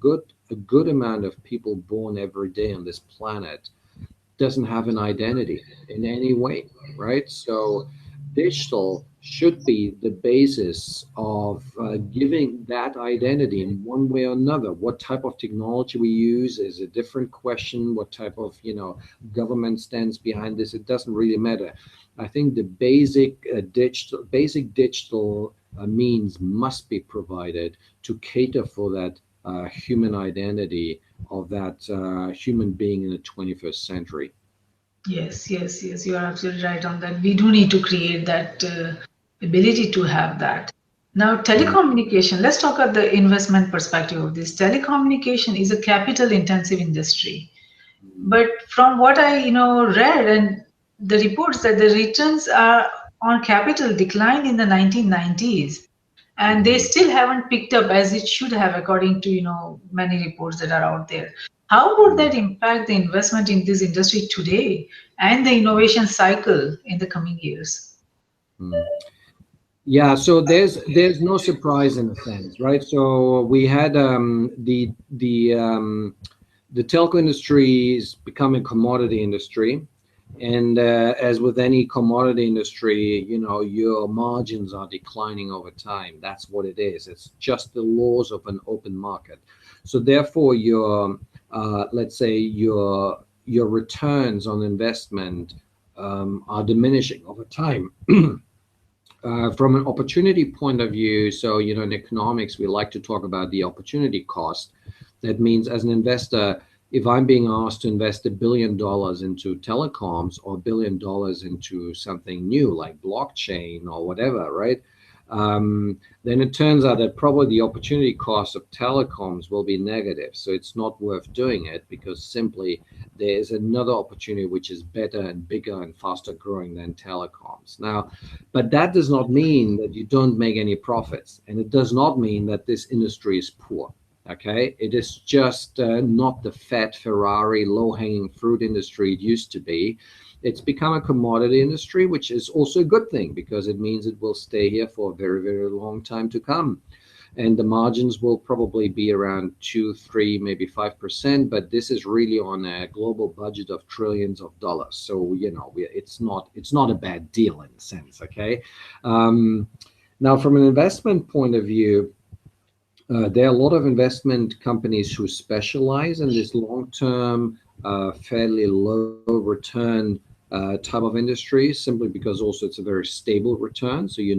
good amount of people born every day on this planet doesn't have an identity in any way, right? So digital should be the basis of giving that identity in one way or another. What type of technology we use is a different question. What type of government stands behind this, it doesn't really matter. I think the basic digital means must be provided to cater for that human identity of that human being in the 21st century. Yes, yes, yes, you are absolutely right on that. We do need to create that ability to have that. Now, Mm, telecommunication, let's talk about the investment perspective of this. Telecommunication is a capital intensive industry. mm, But from what I, read and the reports that the returns are on capital declined in the 1990s, and they mm. still haven't picked up as it should have, according to many reports that are out there. How would Mm, that impact the investment in this industry today and the innovation cycle in the coming years? mm. Yeah, so there's no surprise in a sense, right? So we had the telco industry is becoming a commodity industry, and as with any commodity industry, your margins are declining over time. That's what it is. It's just the laws of an open market. So therefore, your let's say your returns on investment are diminishing over time. From an opportunity point of view, so in economics, we like to talk about the opportunity cost. That means, as an investor, if I'm being asked to invest $1 billion into telecoms or $1 billion into something new like blockchain or whatever, right? Then it turns out that probably the opportunity cost of telecoms will be negative. So it's not worth doing it because simply there is another opportunity which is better and bigger and faster growing than telecoms. Now, but that does not mean that you don't make any profits. And it does not mean that this industry is poor. Okay, it is just not the fat Ferrari, low-hanging fruit industry it used to be. It's become a commodity industry, which is also a good thing because it means it will stay here for a very, very long time to come. And the margins will probably be around 2, 3, maybe 5%, but this is really on a global budget of trillions of dollars. So it's not a bad deal in a sense. Okay, now from an investment point of view. There are a lot of investment companies who specialize in this long-term, fairly low return type of industry, simply because also it's a very stable return. So it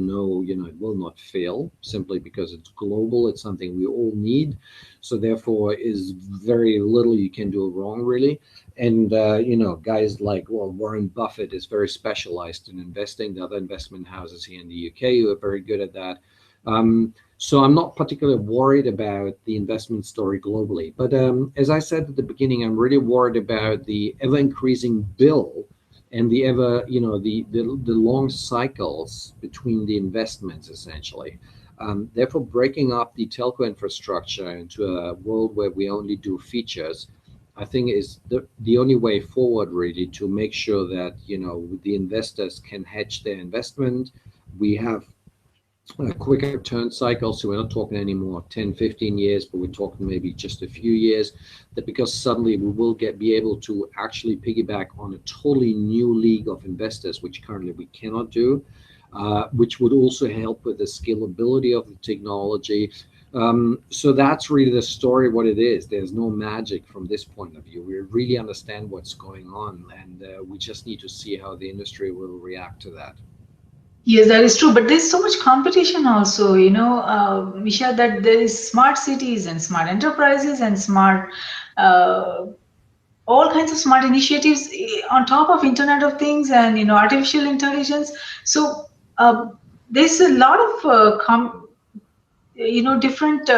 will not fail simply because it's global. It's something we all need. So therefore, is very little you can do wrong really. And guys like Warren Buffett is very specialized in investing. The other investment houses here in the UK who are very good at that. So I'm not particularly worried about the investment story globally. But as I said at the beginning, I'm really worried about the ever-increasing bill and the long cycles between the investments, essentially. Therefore, breaking up the telco infrastructure into a world where we only do features, I think is the only way forward, really, to make sure that the investors can hedge their investment. We have a quicker return cycle, so we're not talking anymore 10, 15 years, but we're talking maybe just a few years, that because suddenly we will be able to actually piggyback on a totally new league of investors, which currently we cannot do, which would also help with the scalability of the technology. So that's really the story, what it is. There's no magic from this point of view. We really understand what's going on, and we just need to see how the industry will react to that. Yes, that is true. But there's so much competition also, Mischa, that there is smart cities and smart enterprises and smart, all kinds of smart initiatives on top of Internet of Things and, artificial intelligence. So there's a lot of, different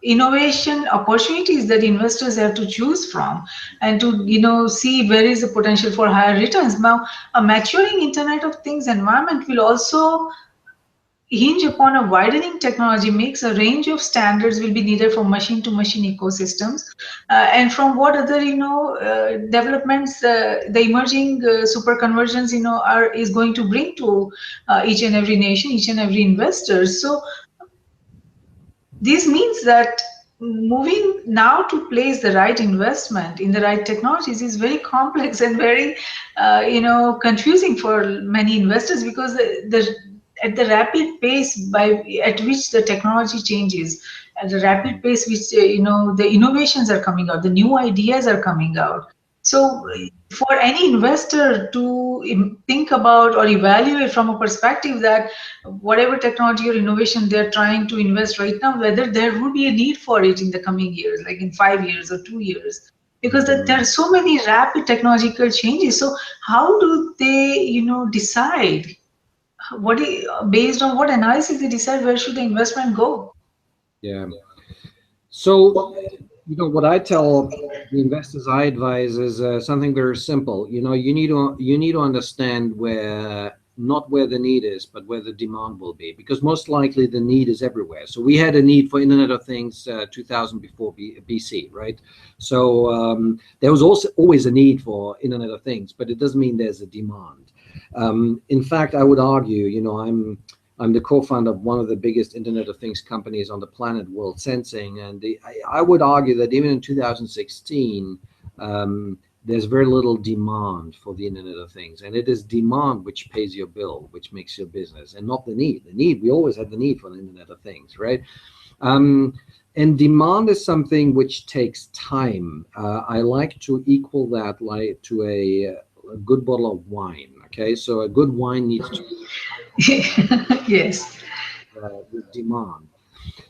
innovation opportunities that investors have to choose from, and to see where is the potential for higher returns. Now a maturing Internet of Things environment will also hinge upon a widening technology makes a range of standards will be needed for machine to machine ecosystems, and from what other developments the emerging super convergence is going to bring to each and every nation, each and every investor. So this means that moving now to place the right investment in the right technologies is very complex and very, confusing for many investors, because at the rapid pace at which the technology changes, at the rapid pace which the innovations are coming out, the new ideas are coming out. So for any investor to think about or evaluate from a perspective that whatever technology or innovation they're trying to invest right now, whether there would be a need for it in the coming years, like in 5 years or 2 years, because there are so many rapid technological changes. So how do they, decide based on what analysis they decide where should the investment go? Yeah. So, what I tell the investors I advise is something very simple. You need to understand not where the need is, but where the demand will be, because most likely the need is everywhere. So we had a need for Internet of Things 2000 before BC, right? So there was also always a need for Internet of Things, but it doesn't mean there's a demand. In fact, I would argue, I'm the co-founder of one of the biggest Internet of Things companies on the planet, Worldsensing, and I would argue that even in 2016, there's very little demand for the Internet of Things, and it is demand which pays your bill, which makes your business, and not the need. The need, we always had the need for the Internet of Things, right? And demand is something which takes time. I like to equal that like to a good bottle of wine. Okay, so a good wine needs to Yes. with demand.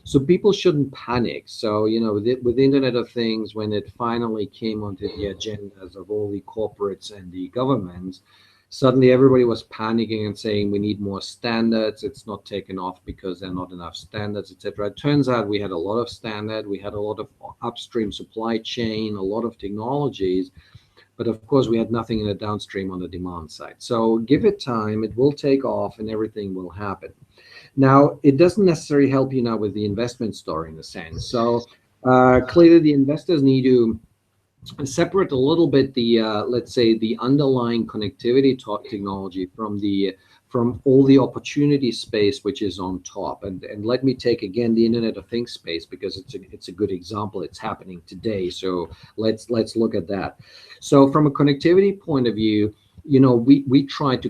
So people shouldn't panic. So, with the Internet of Things, when it finally came onto the agendas of all the corporates and the governments, suddenly everybody was panicking and saying we need more standards. It's not taken off because there are not enough standards, etc. It turns out we had a lot of standard, we had a lot of upstream supply chain, a lot of technologies, but of course we had nothing in the downstream on the demand side. So give it time, it will take off and everything will happen. Now, it doesn't necessarily help you now with the investment story in a sense. So clearly the investors need to separate a little bit the let's say the underlying connectivity technology from all the opportunity space which is on top. And let me take again the Internet of Things space, because it's a good example. It's happening today. So let's look at that. So from a connectivity point of view, we try to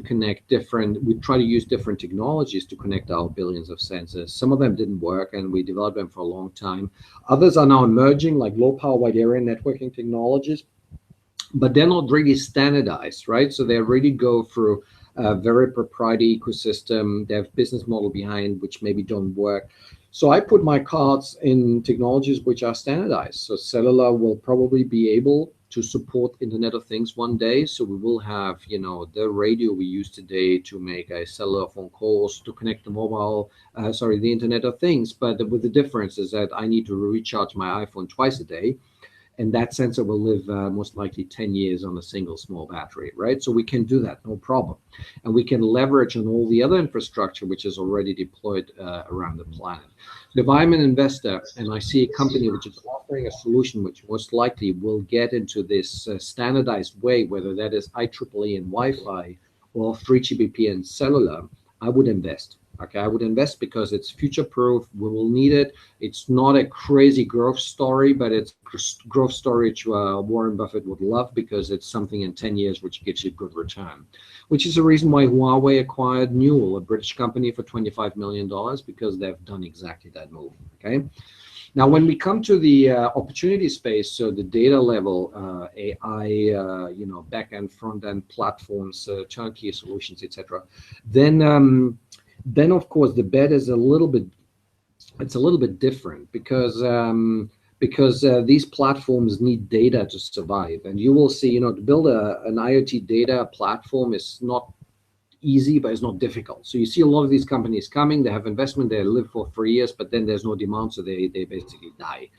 use different technologies to connect our billions of sensors. Some of them didn't work and we developed them for a long time. Others are now emerging, like low power wide area networking technologies, but they're not really standardized, right? So they really go through a very proprietary ecosystem. They have business model behind which maybe don't work. So I put my cards in technologies which are standardized. So cellular will probably be able to support Internet of Things one day. So we will have, the radio we use today to make a cellular phone calls, to connect the Internet of Things. But with the difference is that I need to recharge my iPhone twice a day. And that sensor will live most likely 10 years on a single small battery, right? So we can do that, no problem. And we can leverage on all the other infrastructure which is already deployed around the planet. So if I'm an investor and I see a company which is offering a solution which most likely will get into this standardized way, whether that is IEEE and Wi-Fi or 3GPP and cellular, I would invest. Okay, I would invest because it's future-proof. We will need it. It's not a crazy growth story, but it's growth story which Warren Buffett would love, because it's something in 10 years which gives you good return, which is the reason why Huawei acquired Newell, a British company, for $25 million, because they've done exactly that move. Okay. Now, when we come to the opportunity space, so the data level, AI, back-end, front-end platforms, turnkey solutions, etc., then of course the bet is a little bit different, because these platforms need data to survive. And you will see, to build an IoT data platform is not easy, but it's not difficult. So you see a lot of these companies coming, they have investment, they live for 3 years, but then there's no demand, so they basically die.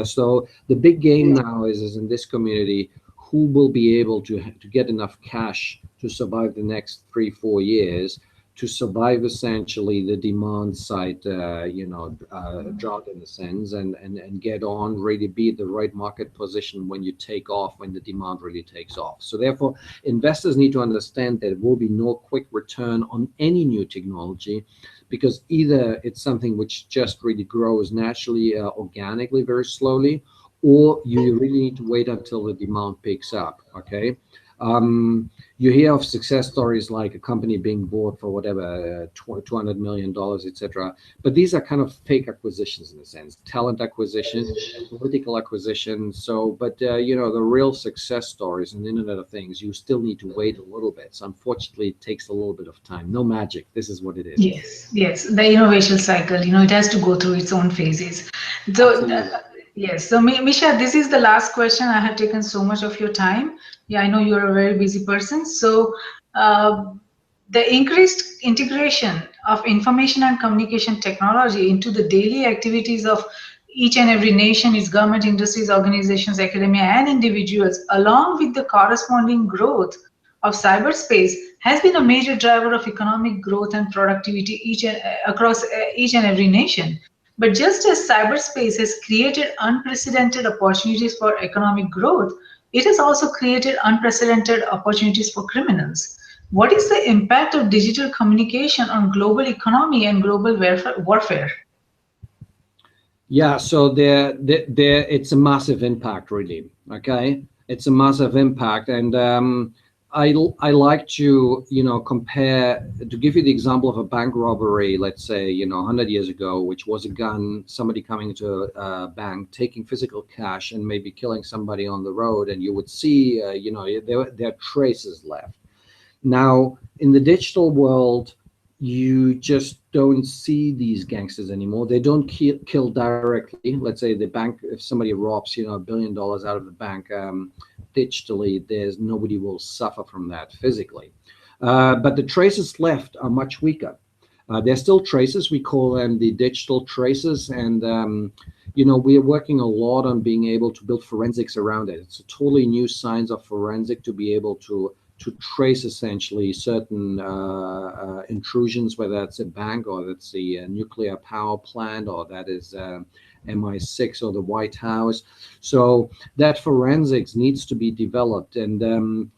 So the big game now is in this community, who will be able to get enough cash to survive the next 3-4 years, to survive essentially the demand side, drought in a sense, and get on, really be the right market position when you take off, when the demand really takes off. So therefore, investors need to understand that there will be no quick return on any new technology, because either it's something which just really grows naturally, organically, very slowly, or you really need to wait until the demand picks up. Okay. You hear of success stories like a company being bought for whatever, $200 million, etc. But these are kind of fake acquisitions in a sense, talent acquisition, political acquisition. So, but the real success stories in the Internet of Things, you still need to wait a little bit. So unfortunately, it takes a little bit of time. No magic. This is what it is. Yes, the innovation cycle, it has to go through its own phases. So, yes, so Mischa, this is the last question. I have taken so much of your time. Yeah, I know you're a very busy person. So, the increased integration of information and communication technology into the daily activities of each and every nation, its government, industries, organizations, academia, and individuals, along with the corresponding growth of cyberspace, has been a major driver of economic growth and productivity across each and every nation. But just as cyberspace has created unprecedented opportunities for economic growth, it has also created unprecedented opportunities for criminals. What is the impact of digital communication on global economy and global warfare? Yeah, so it's a massive impact, really. Okay, it's a massive impact, and I like to compare, to give you the example of a bank robbery. Let's say 100 years ago, which was a gun, somebody coming into a bank, taking physical cash, and maybe killing somebody on the road, and you would see there are traces left. Now in the digital world, you just don't see these gangsters anymore. They don't kill directly. Let's say the bank, if somebody robs, $1 billion out of the bank, digitally, there's nobody will suffer from that physically. But the traces left are much weaker. There's still traces. We call them the digital traces, and we are working a lot on being able to build forensics around it. It's a totally new science of forensic to be able to trace essentially certain intrusions, whether that's a bank or that's the nuclear power plant or that is MI6 or the White House. So that forensics needs to be developed, and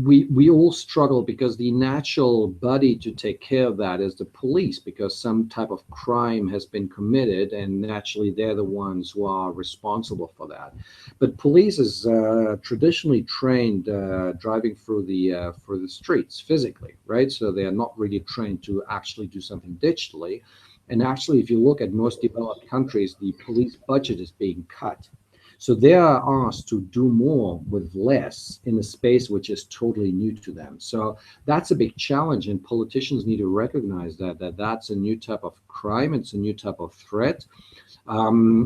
we all struggle because the natural body to take care of that is the police, because some type of crime has been committed and naturally they're the ones who are responsible for that. But police is traditionally trained driving through the streets physically, right? So they are not really trained to actually do something digitally. And actually, if you look at most developed countries, the police budget is being cut. So they are asked to do more with less in a space which is totally new to them. So that's a big challenge, and politicians need to recognize that that's a new type of crime. It's a new type of threat,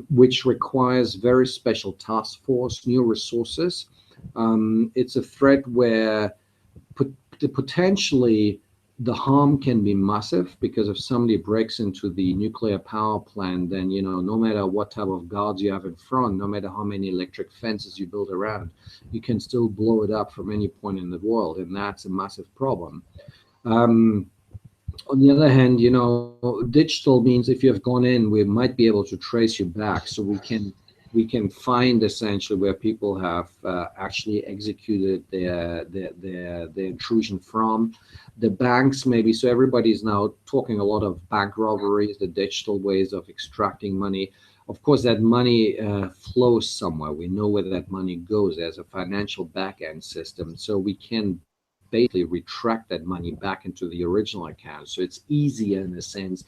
which requires very special task force, new resources. It's a threat where potentially the harm can be massive, because if somebody breaks into the nuclear power plant, then no matter what type of guards you have in front, no matter how many electric fences you build around, you can still blow it up from any point in the world, and that's a massive problem. On the other hand, digital means if you have gone in, we might be able to trace you back, so we can find essentially where people have actually executed their intrusion from. The banks maybe, so everybody's now talking a lot of bank robberies, the digital ways of extracting money. Of course, that money flows somewhere. We know where that money goes. There's a financial back-end system, so we can basically retract that money back into the original account. So it's easier in a sense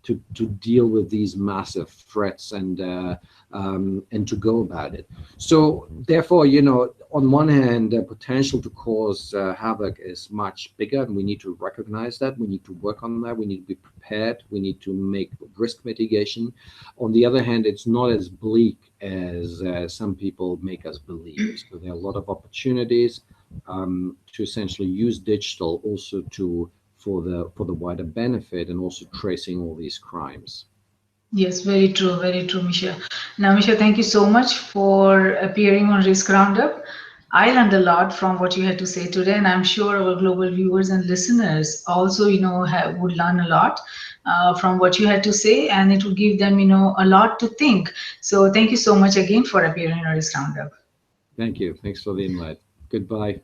to deal with these massive threats and to go about it. So therefore, on one hand, the potential to cause havoc is much bigger, and we need to recognize that. We need to work on that. We need to be prepared. We need to make risk mitigation. On the other hand, it's not as bleak as some people make us believe. So there are a lot of opportunities to essentially use digital also for the wider benefit, and also tracing all these crimes. Yes, very true, Mischa. Now, Mischa, thank you so much for appearing on Risk Roundup. I learned a lot from what you had to say today, and I'm sure our global viewers and listeners also, would learn a lot from what you had to say, and it would give them, a lot to think. So, thank you so much again for appearing on Risk Roundup. Thank you. Thanks for the invite. Goodbye.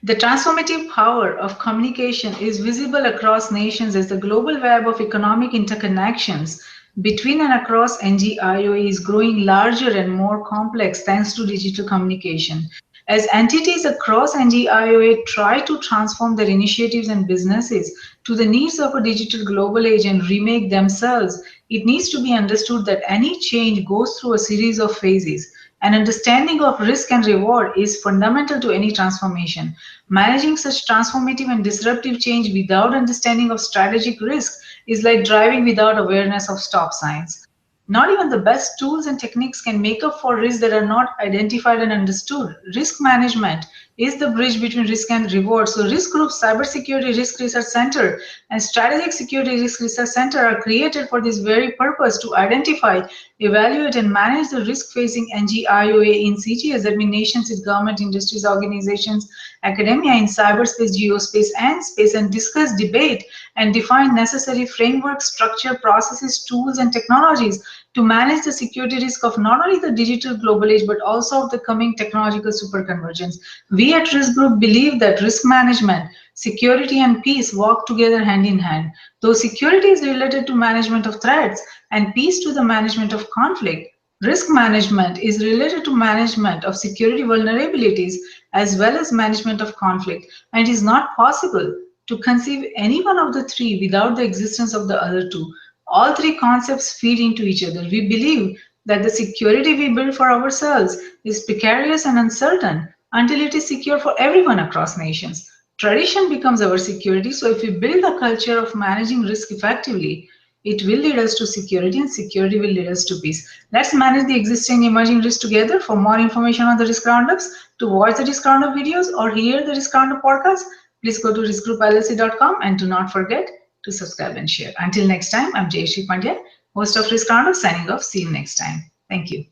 The transformative power of communication is visible across nations as the global web of economic interconnections between and across NGIOA is growing larger and more complex thanks to digital communication. As entities across NGIOA try to transform their initiatives and businesses to the needs of a digital global age and remake themselves, it needs to be understood that any change goes through a series of phases. An understanding of risk and reward is fundamental to any transformation. Managing such transformative and disruptive change without understanding of strategic risk is like driving without awareness of stop signs. Not even the best tools and techniques can make up for risks that are not identified and understood. Risk management is the bridge between risk and reward. So Risk Group, Cybersecurity Risk Research Center, and Strategic Security Risk Research Center are created for this very purpose, to identify, evaluate, and manage the risk facing NGIOA in CGS, that means nations, its government, industries, organizations, academia, in cyberspace, geospace, and space, and discuss, debate, and define necessary framework, structure, processes, tools, and technologies to manage the security risk of not only the digital global age, but also of the coming technological superconvergence. We at Risk Group believe that risk management, security, and peace walk together hand in hand. Though security is related to management of threats and peace to the management of conflict, risk management is related to management of security vulnerabilities as well as management of conflict, and it is not possible to conceive any one of the three without the existence of the other two. All three concepts feed into each other. We believe that the security we build for ourselves is precarious and uncertain until it is secure for everyone across nations. Tradition becomes our security. So if we build a culture of managing risk effectively, it will lead us to security, and security will lead us to peace. Let's manage the existing emerging risks together. For more information on the risk roundups, to watch the risk roundup videos or hear the risk roundup podcast, please go to riskgroupllc.com, and do not forget to subscribe and share. Until next time, I'm Jayshree Pandya, host of Risk Roundup, signing off. See you next time. Thank you.